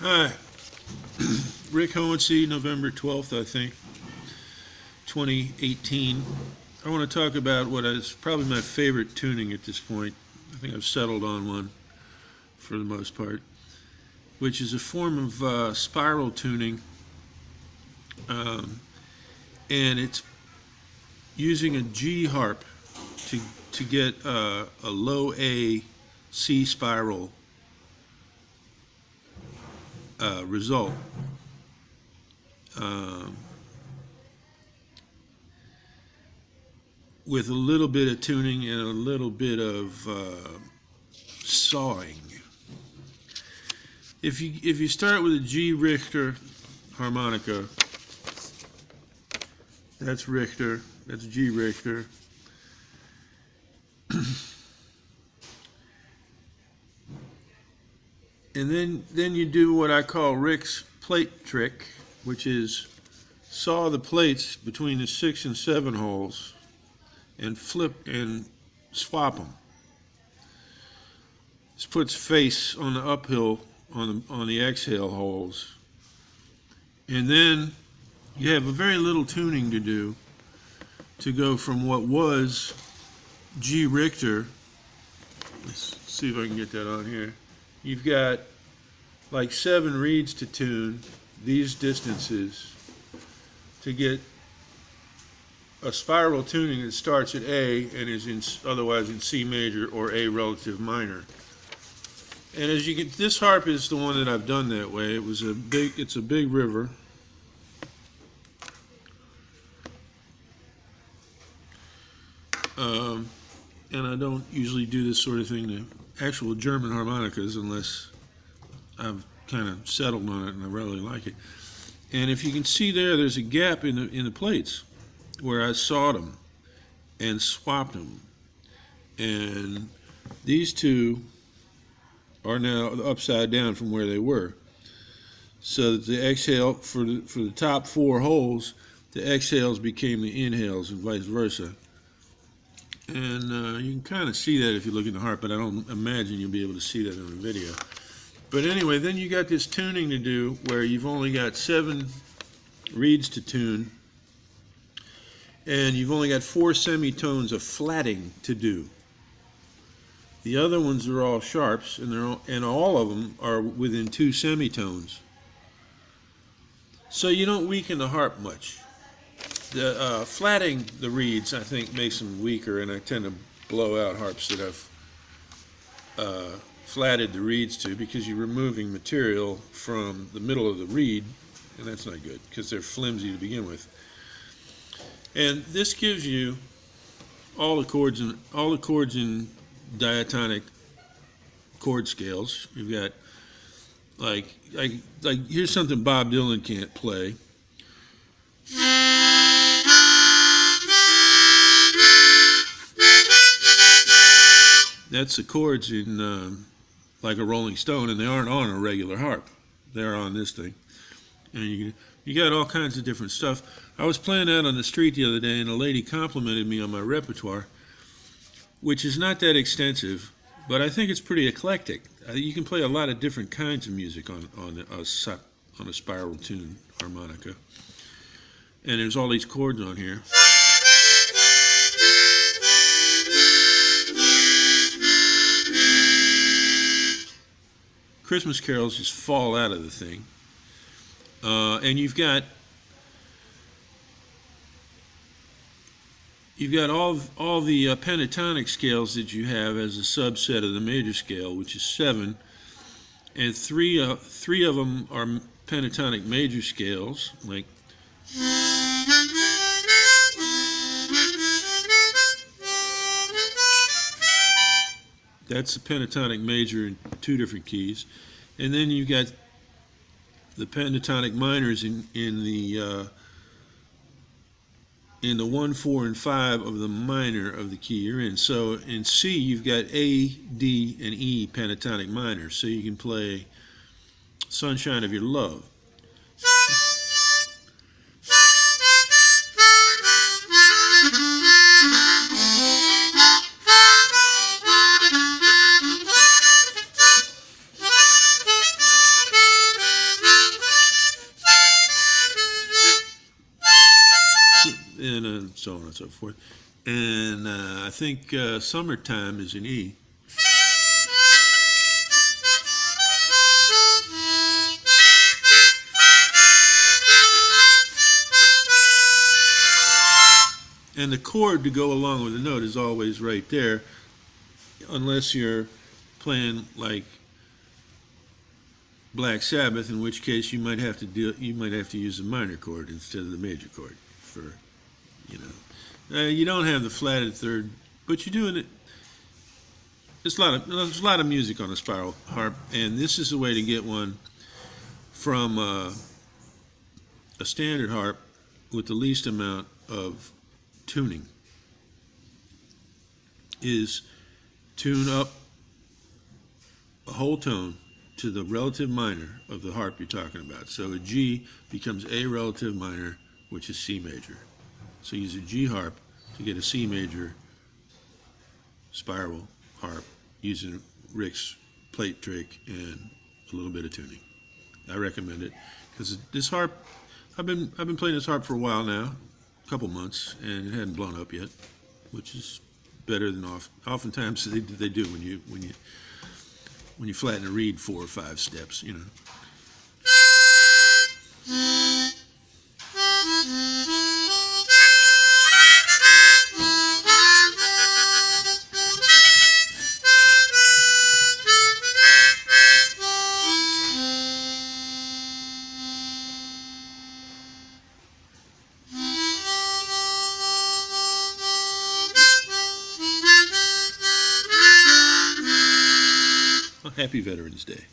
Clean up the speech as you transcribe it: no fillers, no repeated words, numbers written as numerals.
Hi, Rick Hohensee, November 12th, I think, 2018. I want to talk about what is probably my favorite tuning at this point. I think I've settled on one for the most part, which is a form of spiral tuning, um, and it's using a G harp to get a low A C spiral result. Um, with a little bit of tuning and a little bit of sawing. If you start with a G Richter harmonica, that's Richter, that's G Richter. And then you do what I call Rick's plate trick, which is saw the plates between the 6 and 7 holes and flip and swap them. This puts face on the uphill on the exhale holes. And then you have a very little tuning to do to go from what was G Richter. Let's see if I can get that on here. You've got like 7 reeds to tune these distances to get a spiral tuning that starts at A and is otherwise in C major or A relative minor. And as you can, this harp is the one that I've done that way. It's a big river. And I don't usually do this sort of thing to actual German harmonicas unless I've kind of settled on it and I really like it. And if you can see there's a gap in the plates where I sawed them and swapped them. And these two are now upside down from where they were. So that the exhale, for the top 4 holes, the exhales became the inhales and vice versa. And you can kind of see that if you look at the harp, but I don't imagine you'll be able to see that in the video. But anyway, then you got this tuning to do where you've only got 7 reeds to tune, and you've only got 4 semitones of flatting to do. The other ones are all sharps, and all of them are within 2 semitones. So you don't weaken the harp much. The flatting the reeds, I think, makes them weaker, and I tend to blow out harps that I've flatted the reeds to, because you're removing material from the middle of the reed, and that's not good because they're flimsy to begin with. And this gives you all the chords in diatonic chord scales. You've got like here's something Bob Dylan can't play. That's the chords in like a Rolling Stone, and they aren't on a regular harp. They're on this thing. And you got all kinds of different stuff. I was playing out on the street the other day, and a lady complimented me on my repertoire, which is not that extensive, but I think it's pretty eclectic. You can play a lot of different kinds of music on a spiral tune harmonica. And there's all these chords on here. Christmas carols just fall out of the thing. And you've got all the pentatonic scales that you have as a subset of the major scale, which is 7, and three of them are pentatonic major scales, like that's the pentatonic major in 2 different keys, and then you've got the pentatonic minors in the 1, 4, and 5 of the minor of the key you're in. So in C, you've got A, D, and E pentatonic minors. So you can play Sunshine of Your Love. and so on and so forth. And I think Summertime is in E. And the chord to go along with the note is always right there, unless you're playing like Black Sabbath, in which case you might have to use the minor chord instead of the major chord for, you know. You don't have the flatted third, but you're doing it. There's a lot of music on a spiral harp, and this is a way to get one from a standard harp with the least amount of tuning. Is tune up a whole tone to the relative minor of the harp you're talking about. So a G becomes A relative minor, which is C major. So use a G harp to get a C major spiral harp using Rick's plate trick and a little bit of tuning. I recommend it because this harp, I've been playing this harp for a while now, a couple months, and it hadn't blown up yet, which is better than oftentimes they do when you flatten a reed 4 or 5 steps, you know. Well, happy Veterans Day.